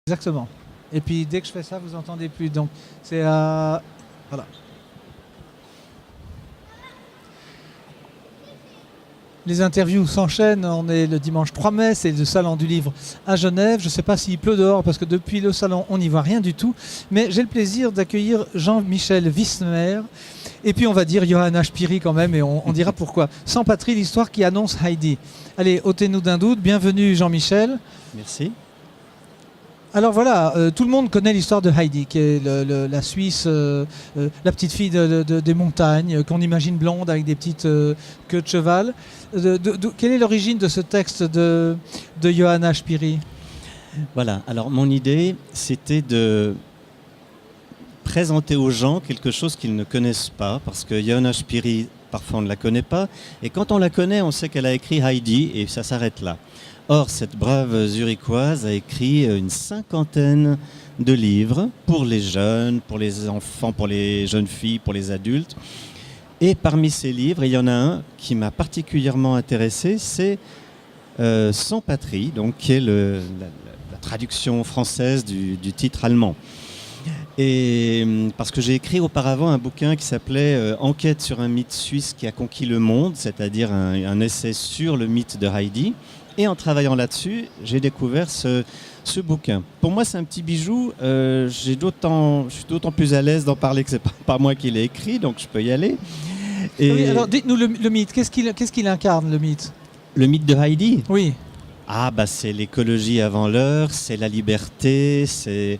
Exactement. Et puis dès que je fais ça, vous entendez plus. Donc c'est voilà. Les interviews s'enchaînent. On est le dimanche 3 mai, c'est le salon du livre à Genève. Je ne sais pas s'il pleut dehors parce que depuis le salon, on n'y voit rien du tout. Mais j'ai le plaisir d'accueillir Jean-Michel Wismer. Et puis on va dire Johanna Spyri quand même, et on dira pourquoi. Sans patrie, l'histoire qui annonce Heidi. Allez, ôtez-nous d'un doute. Bienvenue Jean-Michel. Merci. Alors voilà, tout le monde connaît l'histoire de Heidi, qui est la Suisse, la petite fille des montagnes, qu'on imagine blonde avec des petites queues de cheval. Quelle est l'origine de ce texte de Johanna Spyri ? Voilà, alors mon idée, c'était de présenter aux gens quelque chose qu'ils ne connaissent pas, parce que Johanna Spyri, parfois on ne la connaît pas, et quand on la connaît, on sait qu'elle a écrit Heidi, et ça s'arrête là. Or, cette brave Zurichoise a écrit une 50aine de livres pour les jeunes, pour les enfants, pour les jeunes filles, pour les adultes. Et parmi ces livres, il y en a un qui m'a particulièrement intéressé, c'est Sans patrie, donc, qui est la traduction française du titre allemand. Et parce que j'ai écrit auparavant un bouquin qui s'appelait Enquête sur un mythe suisse qui a conquis le monde, c'est-à-dire un essai sur le mythe de Heidi. Et en travaillant là-dessus, j'ai découvert ce bouquin. Pour moi, c'est un petit bijou. Je suis d'autant plus à l'aise d'en parler que c'est pas moi qui l'ai écrit, donc je peux y aller. Et oui, alors dites-nous le mythe. Qu'est-ce qu'il incarne, le mythe ? Le mythe de Heidi ? Oui. Ah, bah c'est l'écologie avant l'heure, c'est la liberté, c'est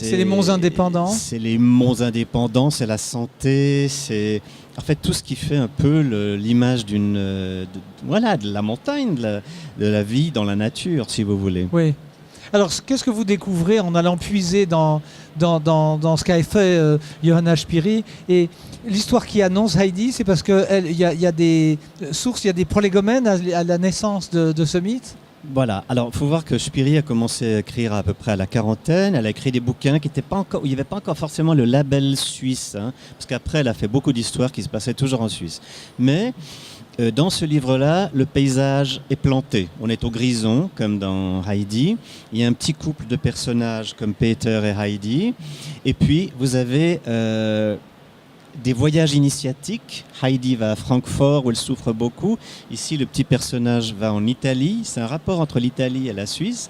les monts indépendants. C'est les monts indépendants, c'est la santé, c'est en fait tout ce qui fait un peu l'image de la montagne, de la vie dans la nature, si vous voulez. Oui. Alors, qu'est-ce que vous découvrez en allant puiser dans ce qu'a fait Johanna Spyri ? Et l'histoire qui annonce Heidi, c'est parce qu'il y a des sources, il y a des prolégomènes à la naissance de ce mythe ? Voilà, alors il faut voir que Spyri a commencé à écrire à peu près à la quarantaine. Elle a écrit des bouquins qui n'étaient pas encore, où il n'y avait pas encore forcément le label suisse, parce qu'après elle a fait beaucoup d'histoires qui se passaient toujours en Suisse. Mais dans ce livre-là, le paysage est planté. On est au Grison, comme dans Heidi. Il y a un petit couple de personnages comme Peter et Heidi. Et puis vous avez des voyages initiatiques. Heidi va à Francfort où elle souffre beaucoup. Ici, le petit personnage va en Italie. C'est un rapport entre l'Italie et la Suisse.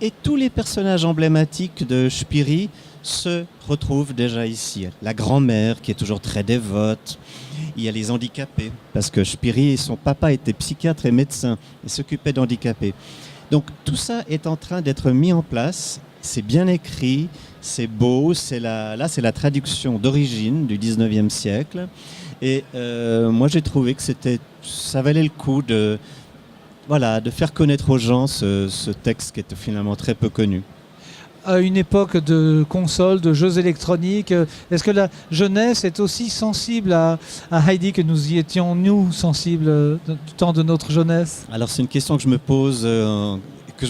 Et tous les personnages emblématiques de Spyri se retrouvent déjà ici. La grand-mère qui est toujours très dévote. Il y a les handicapés, parce que Spyri, son papa était psychiatre et médecin. Il s'occupait d'handicapés. Donc tout ça est en train d'être mis en place. C'est bien écrit, c'est beau, là c'est la traduction d'origine du 19e siècle. Et moi j'ai trouvé que ça valait le coup de faire connaître aux gens ce texte qui est finalement très peu connu. À une époque de consoles, de jeux électroniques, est-ce que la jeunesse est aussi sensible à Heidi que nous y étions, nous, sensibles du temps de notre jeunesse ? Alors c'est une question que je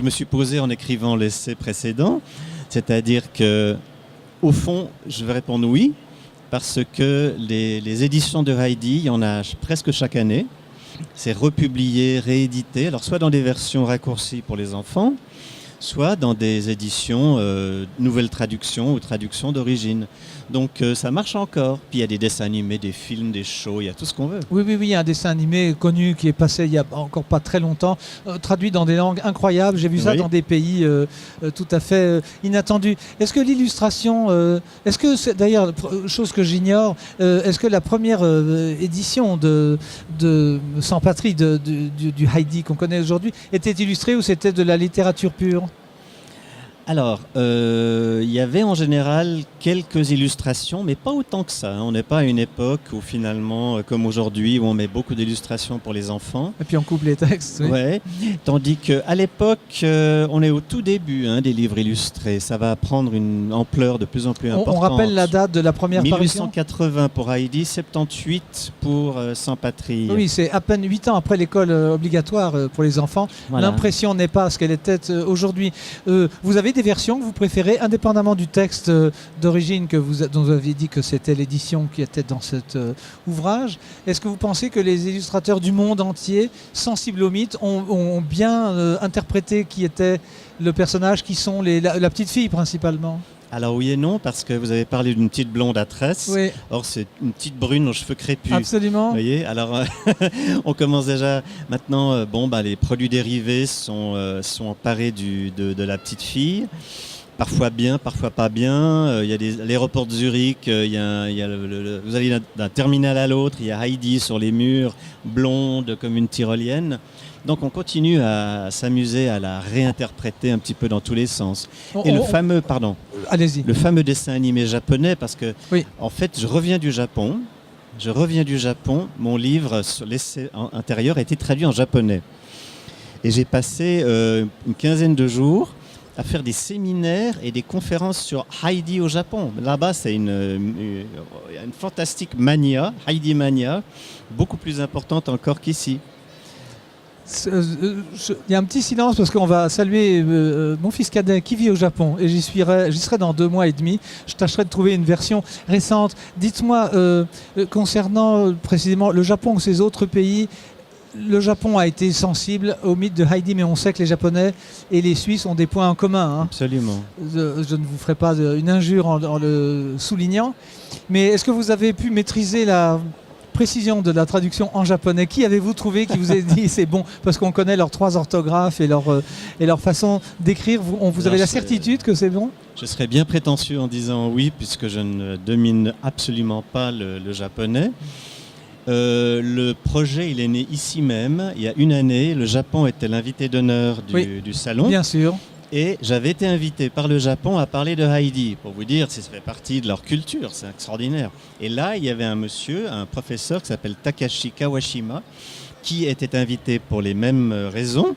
me suis posée en écrivant l'essai précédent, c'est-à-dire que, au fond, je vais répondre oui, parce que les éditions de Heidi, il y en a presque chaque année. C'est republié, réédité, alors soit dans des versions raccourcies pour les enfants, soit dans des éditions nouvelles traductions ou traductions d'origine. Donc ça marche encore. Puis il y a des dessins animés, des films, des shows, il y a tout ce qu'on veut. Oui, il y a un dessin animé connu qui est passé il n'y a encore pas très longtemps, traduit dans des langues incroyables. J'ai vu ça dans des pays tout à fait inattendus. Est-ce que l'illustration, d'ailleurs, chose que j'ignore, est-ce que la première édition de Sans patrie du Heidi qu'on connaît aujourd'hui était illustrée ou c'était de la littérature pure ? Alors, il y avait en général quelques illustrations, mais pas autant que ça. On n'est pas à une époque où finalement, comme aujourd'hui, où on met beaucoup d'illustrations pour les enfants. Et puis on coupe les textes. Oui. Ouais. Tandis qu'à l'époque, on est au tout début des livres illustrés. Ça va prendre une ampleur de plus en plus importante. On rappelle la date de la première parution ? 1880 pour Heidi, 78 pour Sans patrie. Oui, c'est à peine 8 ans après l'école obligatoire pour les enfants. Voilà. L'impression n'est pas ce qu'elle était aujourd'hui. Vous avez des versions que vous préférez, indépendamment du texte d'origine dont vous aviez dit que c'était l'édition qui était dans cet ouvrage. Est-ce que vous pensez que les illustrateurs du monde entier, sensibles au mythe, ont bien interprété qui était le personnage qui sont la petite fille principalement. Alors oui et non, parce que vous avez parlé d'une petite blonde à tresses. Oui. Or, c'est une petite brune aux cheveux crépus. Absolument. Vous voyez, alors on commence déjà maintenant. Les produits dérivés sont emparés de la petite fille. Parfois bien, parfois pas bien. Il y a l'aéroport de Zurich, vous allez d'un terminal à l'autre, il y a Heidi sur les murs, blonde comme une tyrolienne. Donc on continue à s'amuser à la réinterpréter un petit peu dans tous les sens. Le fameux dessin animé japonais, parce que en fait je reviens du Japon, mon livre sur l'essai intérieur a été traduit en japonais. Et j'ai passé une quinzaine de jours à faire des séminaires et des conférences sur Heidi au Japon. Là-bas, c'est une fantastique mania, Heidi mania, beaucoup plus importante encore qu'ici. Il y a un petit silence parce qu'on va saluer mon fils cadet qui vit au Japon et j'y serai dans 2 mois et demi. Je tâcherai de trouver une version récente. Dites-moi, concernant précisément le Japon ou ces autres pays, le Japon a été sensible au mythe de Heidi, mais on sait que les Japonais et les Suisses ont des points en commun. Absolument. Je ne vous ferai pas une injure en le soulignant, mais est-ce que vous avez pu maîtriser la précision de la traduction en japonais? Qui avez-vous trouvé qui vous a dit c'est bon? Parce qu'on connaît leurs 3 orthographes et leur façon d'écrire. Vous avez la certitude que c'est bon? Je serais bien prétentieux en disant oui, puisque je ne domine absolument pas le japonais. Le projet, il est né ici même, il y a une année. Le Japon était l'invité d'honneur du salon. Bien sûr. Et j'avais été invité par le Japon à parler de Heidi, pour vous dire si ça fait partie de leur culture, c'est extraordinaire. Et là, il y avait un professeur qui s'appelle Takashi Kawashima, qui était invité pour les mêmes raisons.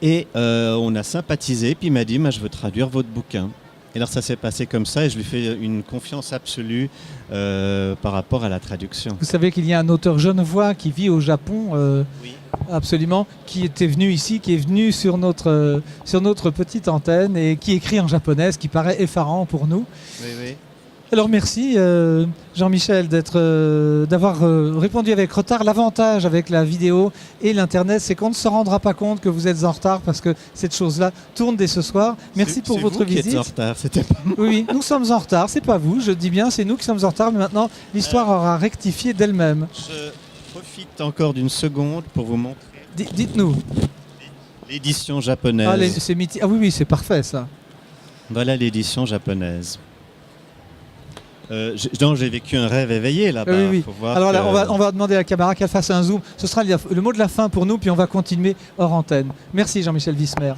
Et on a sympathisé, puis il m'a dit, je veux traduire votre bouquin. Et alors ça s'est passé comme ça et je lui fais une confiance absolue par rapport à la traduction. Vous savez qu'il y a un auteur genevois qui vit au Japon, oui. Absolument, qui était venu ici, qui est venu sur notre petite antenne et qui écrit en japonais, ce qui paraît effarant pour nous. Oui, oui. Alors merci Jean-Michel d'avoir répondu avec retard. L'avantage avec la vidéo et l'internet, c'est qu'on ne se rendra pas compte que vous êtes en retard parce que cette chose-là tourne dès ce soir. Merci pour votre visite. C'est vous qui êtes en retard, c'était pas moi. Oui, nous sommes en retard, c'est pas vous, je dis bien, c'est nous qui sommes en retard, mais maintenant l'histoire aura rectifié d'elle-même. Je profite encore d'une seconde pour vous montrer. Dites-nous. L'édition japonaise. Ah oui, c'est parfait ça. Voilà l'édition japonaise. J'ai vécu un rêve éveillé là-bas. Oui. Faut voir alors là, on va demander à la caméra qu'elle fasse un zoom. Ce sera le mot de la fin pour nous, puis on va continuer hors antenne. Merci Jean-Michel Wismer.